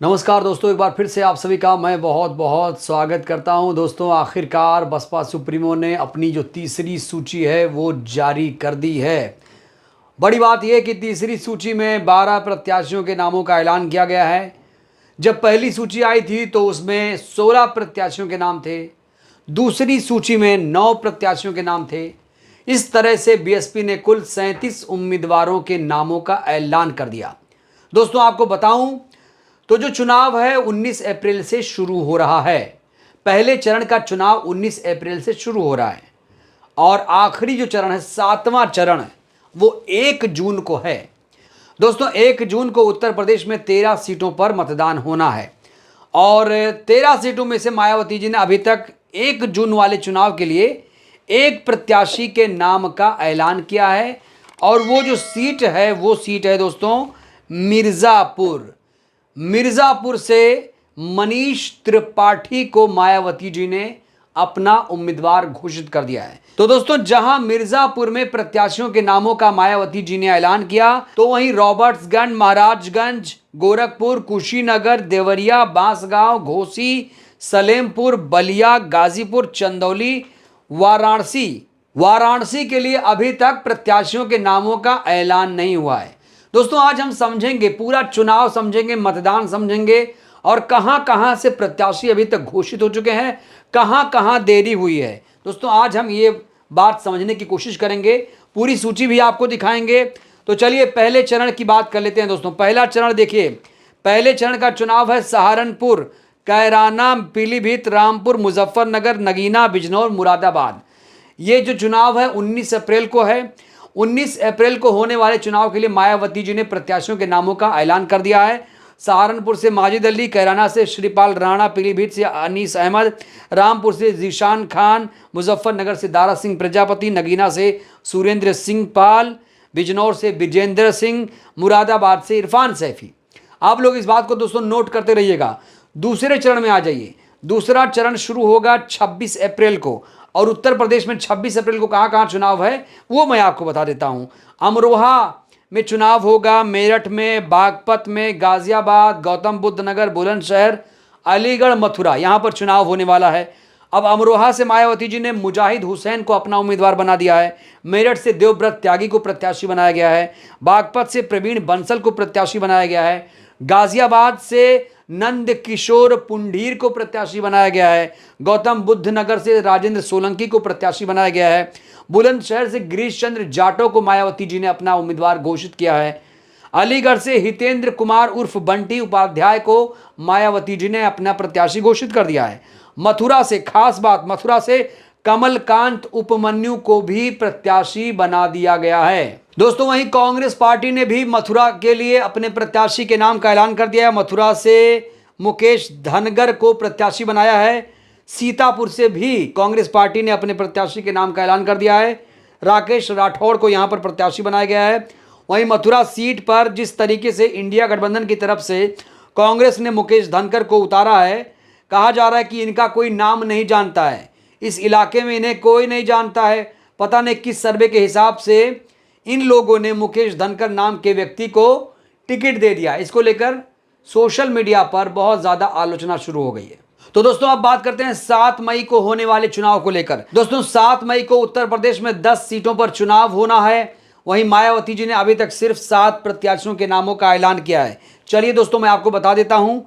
नमस्कार दोस्तों, एक बार फिर से आप सभी का मैं बहुत बहुत स्वागत करता हूं। दोस्तों, आखिरकार बसपा सुप्रीमो ने अपनी जो तीसरी सूची है वो जारी कर दी है। बड़ी बात यह कि तीसरी सूची में 12 प्रत्याशियों के नामों का ऐलान किया गया है। जब पहली सूची आई थी तो उसमें 16 प्रत्याशियों के नाम थे, दूसरी सूची में 9 प्रत्याशियों के नाम थे। इस तरह से बीएसपी ने कुल 37 उम्मीदवारों के नामों का ऐलान कर दिया। दोस्तों, आपको बताऊं तो जो चुनाव है 19 अप्रैल से शुरू हो रहा है। पहले चरण का चुनाव 19 अप्रैल से शुरू हो रहा है और आखिरी जो चरण है, 7वां चरण, वो 1 जून को है। दोस्तों, 1 जून को उत्तर प्रदेश में 13 सीटों पर मतदान होना है और 13 सीटों में से मायावती जी ने अभी तक 1 जून वाले चुनाव के लिए एक प्रत्याशी के नाम का ऐलान किया है और वो जो सीट है वो सीट है दोस्तों मिर्ज़ापुर। मिर्ज़ापुर से मनीष त्रिपाठी को मायावती जी ने अपना उम्मीदवार घोषित कर दिया है। तो दोस्तों, जहां मिर्ज़ापुर में प्रत्याशियों के नामों का मायावती जी ने ऐलान किया, तो वहीं रॉबर्ट्सगंज, महाराजगंज, गोरखपुर, कुशीनगर, देवरिया, बांसगांव, घोसी, सलेमपुर, बलिया, गाजीपुर, चंदौली, वाराणसी के लिए अभी तक प्रत्याशियों के नामों का ऐलान नहीं हुआ है। दोस्तों, आज हम समझेंगे, पूरा चुनाव समझेंगे, मतदान समझेंगे और कहां कहां से प्रत्याशी अभी तक घोषित हो चुके हैं, कहां कहां देरी हुई है। दोस्तों, आज हम ये बात समझने की कोशिश करेंगे, पूरी सूची भी आपको दिखाएंगे। तो चलिए पहले चरण की बात कर लेते हैं। दोस्तों, पहला चरण देखिए, पहले चरण का चुनाव है सहारनपुर, कैराना, पीलीभीत, रामपुर, मुजफ्फरनगर, नगीना, बिजनौर, मुरादाबाद। ये जो चुनाव है 19 अप्रैल को है। 19 अप्रैल को होने वाले चुनाव के लिए मायावती जी ने प्रत्याशियों के नामों का ऐलान कर दिया है। सहारनपुर से माजिद अली, कैराना से श्रीपाल राणा, पीलीभीत से अनीस अहमद, रामपुर से जीशान खान, मुजफ्फरनगर से दारा सिंह प्रजापति, नगीना से सुरेंद्र सिंह पाल, बिजनौर से विजेंद्र सिंह, मुरादाबाद से इरफान सैफी। आप लोग इस बात को दोस्तों नोट करते रहिएगा। दूसरे चरण में आ जाइए। दूसरा चरण शुरू होगा 26 अप्रैल को और उत्तर प्रदेश में 26 अप्रैल को कहाँ कहाँ चुनाव है वो मैं आपको बता देता हूँ। अमरोहा में चुनाव होगा, मेरठ में, बागपत में, गाजियाबाद, गौतम बुद्ध नगर, बुलंदशहर, अलीगढ़, मथुरा, यहाँ पर चुनाव होने वाला है। अब अमरोहा से मायावती जी ने मुजाहिद हुसैन को अपना उम्मीदवार बना दिया है। मेरठ से देवव्रत त्यागी को प्रत्याशी बनाया गया है। बागपत से प्रवीण बंसल को प्रत्याशी बनाया गया है। गाजियाबाद से नंद किशोर पुंडीर को प्रत्याशी बनाया गया है। गौतम बुद्ध नगर से राजेंद्र सोलंकी को प्रत्याशी बनाया गया है। बुलंदशहर से गिरीश चंद्र जाटव को मायावती जी ने अपना उम्मीदवार घोषित किया है। अलीगढ़ से हितेंद्र कुमार उर्फ बंटी उपाध्याय को मायावती जी ने अपना प्रत्याशी घोषित कर दिया है। मथुरा से, खास बात, मथुरा से कमलकांत उपमन्यु को भी प्रत्याशी बना दिया गया है। दोस्तों, वहीं कांग्रेस पार्टी ने भी मथुरा के लिए अपने प्रत्याशी के नाम का ऐलान कर दिया है। मथुरा से मुकेश धनगर को प्रत्याशी बनाया है। सीतापुर से भी कांग्रेस पार्टी ने अपने प्रत्याशी के नाम का ऐलान कर दिया है। राकेश राठौड़ को यहां पर प्रत्याशी बनाया गया है। वहीं मथुरा सीट पर जिस तरीके से इंडिया गठबंधन की तरफ से कांग्रेस ने मुकेश धनगर को उतारा है, कहा जा रहा है कि इनका कोई नाम नहीं जानता है, इस इलाके में इन्हें कोई नहीं जानता है। पता नहीं किस सर्वे के हिसाब से इन लोगों ने मुकेश धनकर नाम के व्यक्ति को टिकट दे दिया। इसको लेकर सोशल मीडिया पर बहुत ज़्यादा आलोचना शुरू हो गई है। तो दोस्तों, अब बात करते हैं 7 मई को होने वाले चुनाव को लेकर। दोस्तों, 7 मई को उत्तर प्रदेश में 10 सीटों पर चुनाव होना है। वहीं मायावती जी ने अभी तक सिर्फ 7 प्रत्याशियों के नामों का ऐलान किया है। चलिए दोस्तों, मैं आपको बता देता हूँ।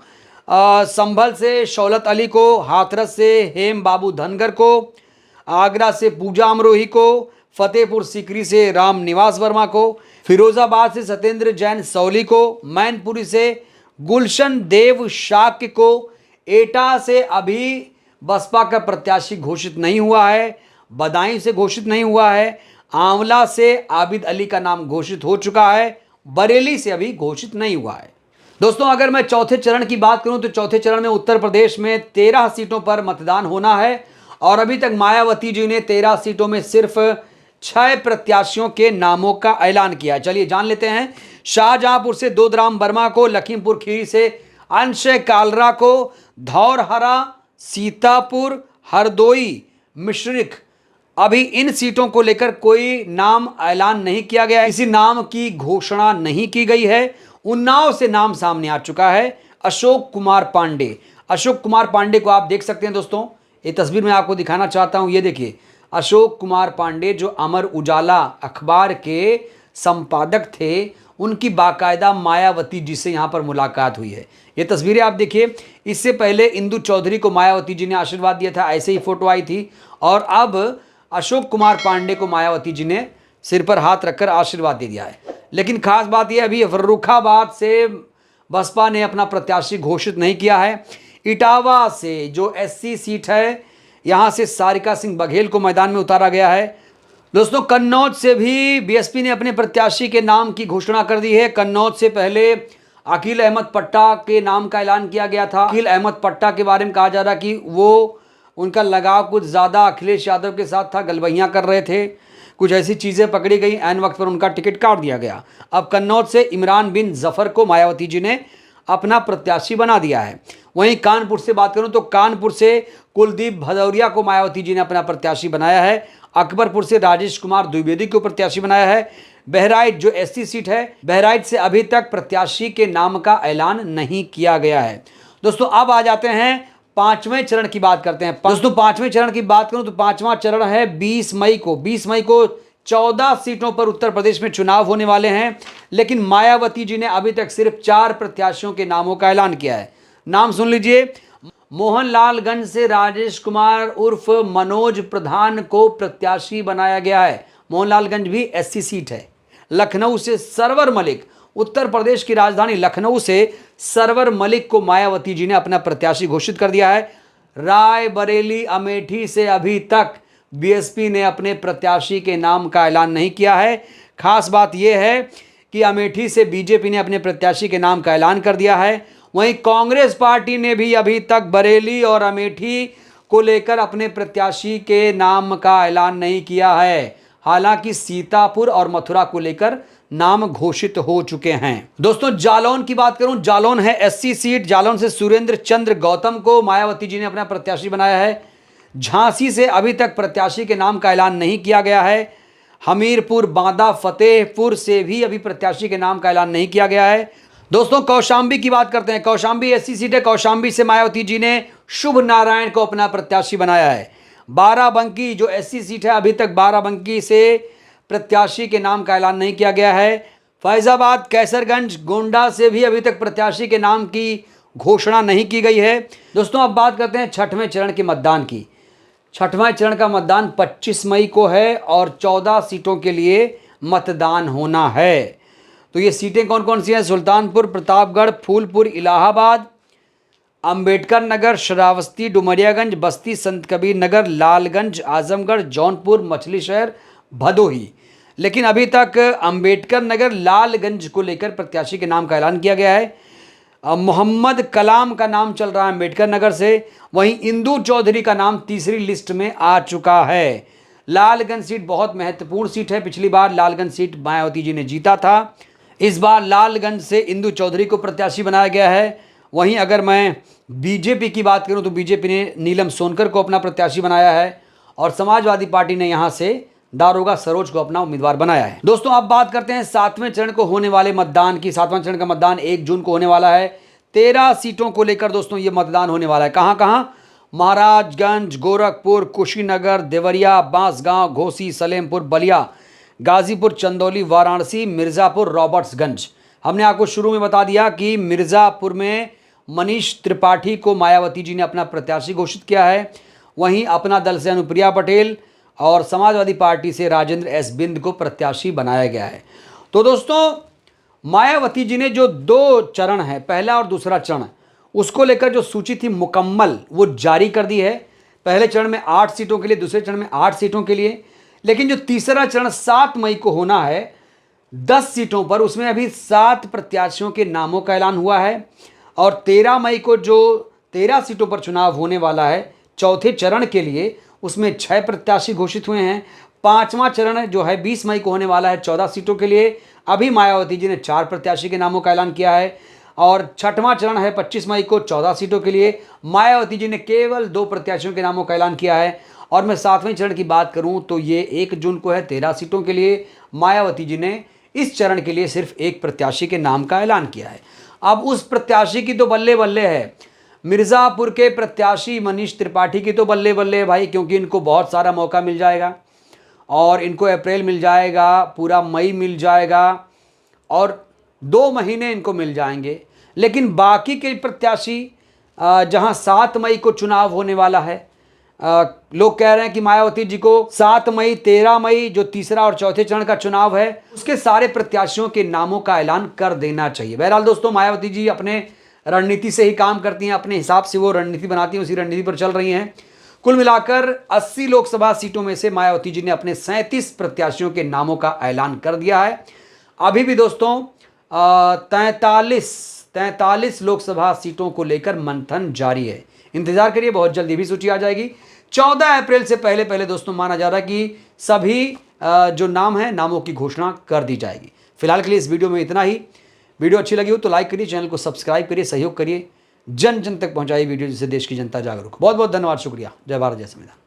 संभल से शौलत अली को, हाथरस से हेम बाबू धनगर को, आगरा से पूजा अमरोही को, फतेहपुर सीकरी से राम निवास वर्मा को, फिरोजाबाद से सत्येंद्र जैन सौली को, मैनपुरी से गुलशन देव शाक्य को, एटा से अभी बसपा का प्रत्याशी घोषित नहीं हुआ है, बदायूं से घोषित नहीं हुआ है, आंवला से आबिद अली का नाम घोषित हो चुका है, बरेली से अभी घोषित नहीं हुआ है। दोस्तों, अगर मैं चौथे चरण की बात करूं तो चौथे चरण में उत्तर प्रदेश में 13 सीटों पर मतदान होना है और अभी तक मायावती जी ने 13 सीटों में सिर्फ 6 प्रत्याशियों के नामों का ऐलान किया है। चलिए जान लेते हैं। शाहजहांपुर से दोदराम वर्मा को, लखीमपुर खीरी से अंश कालरा को, धौरहरा, सीतापुर, हरदोई, मिश्रिख, अभी इन सीटों को लेकर कोई नाम ऐलान नहीं किया गया, किसी नाम की घोषणा नहीं की गई है। उन्नाव से नाम सामने आ चुका है। अशोक कुमार पांडे। अशोक कुमार पांडे को आप देख सकते हैं दोस्तों, ये तस्वीर मैं आपको दिखाना चाहता हूं। ये देखिए अशोक कुमार पांडे जो अमर उजाला अखबार के संपादक थे, उनकी बाकायदा मायावती जी से यहाँ पर मुलाकात हुई है। ये तस्वीरें आप देखिए। इससे पहले इंदु चौधरी को मायावती जी ने आशीर्वाद दिया था, ऐसे ही फोटो आई थी। और अब अशोक कुमार पांडे को मायावती जी ने सिर पर हाथ रखकर आशीर्वाद दे दिया है। लेकिन खास बात यह, अभी फर्रुखाबाद से बसपा ने अपना प्रत्याशी घोषित नहीं किया है। इटावा से जो एससी सीट है, यहाँ से सारिका सिंह बघेल को मैदान में उतारा गया है। दोस्तों कन्नौज से भी बीएसपी ने अपने प्रत्याशी के नाम की घोषणा कर दी है। कन्नौज से पहले अकील अहमद पट्टा के नाम का ऐलान किया गया था। अकील अहमद पट्टा के बारे में कहा जा रहा कि वो उनका लगाव कुछ ज़्यादा अखिलेश यादव के साथ था, गलबैयाँ कर रहे थे, कुछ ऐसी चीज़ें पकड़ी गई, ऐन वक्त पर उनका टिकट काट दिया गया। अब कन्नौज से इमरान बिन जफर को मायावती जी ने अपना प्रत्याशी बना दिया है। वहीं कानपुर से बात करूं तो कानपुर से कुलदीप भदौरिया को मायावती जी ने अपना प्रत्याशी बनाया है। अकबरपुर से राजेश कुमार द्विवेदी को प्रत्याशी बनाया है। बहराइच जो एससी सीट है, बहराइच से अभी तक प्रत्याशी के नाम का ऐलान नहीं किया गया है। दोस्तों अब आ जाते हैं पांचवें चरण की बात करते हैं। दोस्तों पांचवें चरण की बात करूं तो पांचवा चरण है 20 मई को। 20 मई को 14 सीटों पर उत्तर प्रदेश में चुनाव होने वाले हैं। लेकिन मायावती जी ने अभी तक सिर्फ 4 प्रत्याशियों के नामों का ऐलान किया है। नाम सुन लीजिए। मोहनलालगंज से राजेश कुमार उर्फ मनोज प्रधान को प्रत्याशी बनाया गया है। मोहनलालगंज भी एससी सीट है। लखनऊ से सरवर मलिक, उत्तर प्रदेश की राजधानी लखनऊ से सरवर मलिक को मायावती जी ने अपना प्रत्याशी घोषित कर दिया है। रायबरेली अमेठी से अभी तक बीएसपी ने अपने प्रत्याशी के नाम का ऐलान नहीं किया है। खास बात यह है कि अमेठी से बीजेपी ने अपने प्रत्याशी के नाम का ऐलान कर दिया है। वहीं कांग्रेस पार्टी ने भी अभी तक बरेली और अमेठी को लेकर अपने प्रत्याशी के नाम का ऐलान नहीं किया है। हालांकि सीतापुर और मथुरा को लेकर नाम घोषित हो चुके हैं। दोस्तों जालौन की बात करूं, जालौन है एससी सीट। जालौन से सुरेंद्र चंद्र गौतम को मायावती जी ने अपना प्रत्याशी बनाया है। झांसी से अभी तक प्रत्याशी के नाम का ऐलान नहीं किया गया है। हमीरपुर, बांदा, फतेहपुर से भी अभी प्रत्याशी के नाम का ऐलान नहीं किया गया है। दोस्तों कौशाम्बी की बात करते हैं। कौशाम्बी एससी सीट है। कौशाम्बी से मायावती जी ने शुभ नारायण को अपना प्रत्याशी बनाया है। बाराबंकी जो एससी सीट है, अभी तक बाराबंकी से प्रत्याशी के नाम का ऐलान नहीं किया गया है। फैजाबाद, कैसरगंज, गोंडा से भी अभी तक प्रत्याशी के नाम की घोषणा नहीं की गई है। दोस्तों अब बात करते हैं छठवें चरण के मतदान की। छठवां चरण का मतदान 25 मई को है और 14 सीटों के लिए मतदान होना है। तो ये सीटें कौन कौन सी हैं? सुल्तानपुर, प्रतापगढ़, फूलपुर, इलाहाबाद, अंबेडकर नगर, श्रावस्ती, डुमरियागंज, बस्ती, संत कबीर नगर, लालगंज, आजमगढ़, जौनपुर, मछली शहर, भदोही। लेकिन अभी तक अंबेडकर नगर, लालगंज को लेकर प्रत्याशी के नाम का ऐलान किया गया है। मोहम्मद कलाम का नाम चल रहा है अंबेडकर नगर से। वहीं इंदु चौधरी का नाम तीसरी लिस्ट में आ चुका है। लालगंज सीट बहुत महत्वपूर्ण सीट है। पिछली बार लालगंज सीट मायावती जी ने जीता था। इस बार लालगंज से इंदु चौधरी को प्रत्याशी बनाया गया है। वहीं अगर मैं बीजेपी की बात करूं तो बीजेपी ने नीलम सोनकर को अपना प्रत्याशी बनाया है और समाजवादी पार्टी ने यहां से दारोगा सरोज को अपना उम्मीदवार बनाया है। दोस्तों अब बात करते हैं 7वें चरण को होने वाले मतदान की। 7वां चरण का मतदान 1 जून को होने वाला है। 13 सीटों को लेकर दोस्तों ये मतदान होने वाला है। कहां कहां? महाराजगंज, गोरखपुर, कुशीनगर, देवरिया, बांसगांव, घोसी, सलेमपुर, बलिया, गाजीपुर, चंदौली, वाराणसी, मिर्ज़ापुर, रॉबर्ट्सगंज। हमने आपको शुरू में बता दिया कि मिर्ज़ापुर में मनीष त्रिपाठी को मायावती जी ने अपना प्रत्याशी घोषित किया है। वहीं अपना दल से अनुप्रिया पटेल और समाजवादी पार्टी से राजेंद्र एस बिंद को प्रत्याशी बनाया गया है। तो दोस्तों मायावती जी ने जो 2 चरण है, पहला और दूसरा चरण, उसको लेकर जो सूची थी मुकम्मल वो जारी कर दी है। पहले चरण में 8 सीटों के लिए, दूसरे चरण में 8 सीटों के लिए। लेकिन जो तीसरा चरण 7 मई को होना है 10 सीटों पर, उसमें अभी 7 प्रत्याशियों के नामों का ऐलान हुआ है। और 13 मई को जो 13 सीटों पर चुनाव होने वाला है चौथे चरण के लिए, उसमें 6 प्रत्याशी घोषित हुए हैं। 5वां चरण जो है 20 मई को होने वाला है 14 सीटों के लिए। अभी मायावती जी ने 4 प्रत्याशी के नामों का ऐलान किया है। और 6वां चरण है 25 मई को 14 सीटों के लिए। मायावती जी ने केवल 2 प्रत्याशियों के नामों का ऐलान किया है। और मैं 7वें चरण की बात करूं तो ये 1 जून को है 13 सीटों के लिए। मायावती जी ने इस चरण के लिए सिर्फ 1 प्रत्याशी के नाम का ऐलान किया है। अब उस प्रत्याशी की तो बल्ले बल्ले है। मिर्ज़ापुर के प्रत्याशी मनीष त्रिपाठी की तो बल्ले बल्ले है भाई, क्योंकि इनको बहुत सारा मौका मिल जाएगा और इनको अप्रैल मिल जाएगा, पूरा मई मिल जाएगा और 2 महीने इनको मिल जाएंगे। लेकिन बाकी के प्रत्याशी जहां 7 मई को चुनाव होने वाला है, लोग कह रहे हैं कि मायावती जी को 7 मई 13 मई जो तीसरा और चौथे चरण का चुनाव है उसके सारे प्रत्याशियों के नामों का ऐलान कर देना चाहिए। बहरहाल दोस्तों, मायावती जी अपने रणनीति से ही काम करती हैं, अपने हिसाब से वो रणनीति बनाती हैं, उसी रणनीति पर चल रही हैं। कुल मिलाकर 80 लोकसभा सीटों में से मायावती जी ने अपने 37 प्रत्याशियों के नामों का ऐलान कर दिया है। अभी भी दोस्तों 43 लोकसभा सीटों को लेकर मंथन जारी है। इंतजार करिए, बहुत जल्दी भी सूची आ जाएगी। 14 अप्रैल से पहले पहले दोस्तों माना जा रहा है कि सभी जो नाम है नामों की घोषणा कर दी जाएगी। फिलहाल के लिए इस वीडियो में इतना ही। वीडियो अच्छी लगी हो तो लाइक करिए, चैनल को सब्सक्राइब करिए, सहयोग करिए, जन जन तक पहुंचाइए वीडियो, जिससे देश की जनता जागरूक। बहुत बहुत धन्यवाद, शुक्रिया। जय भारत, जय संविधान।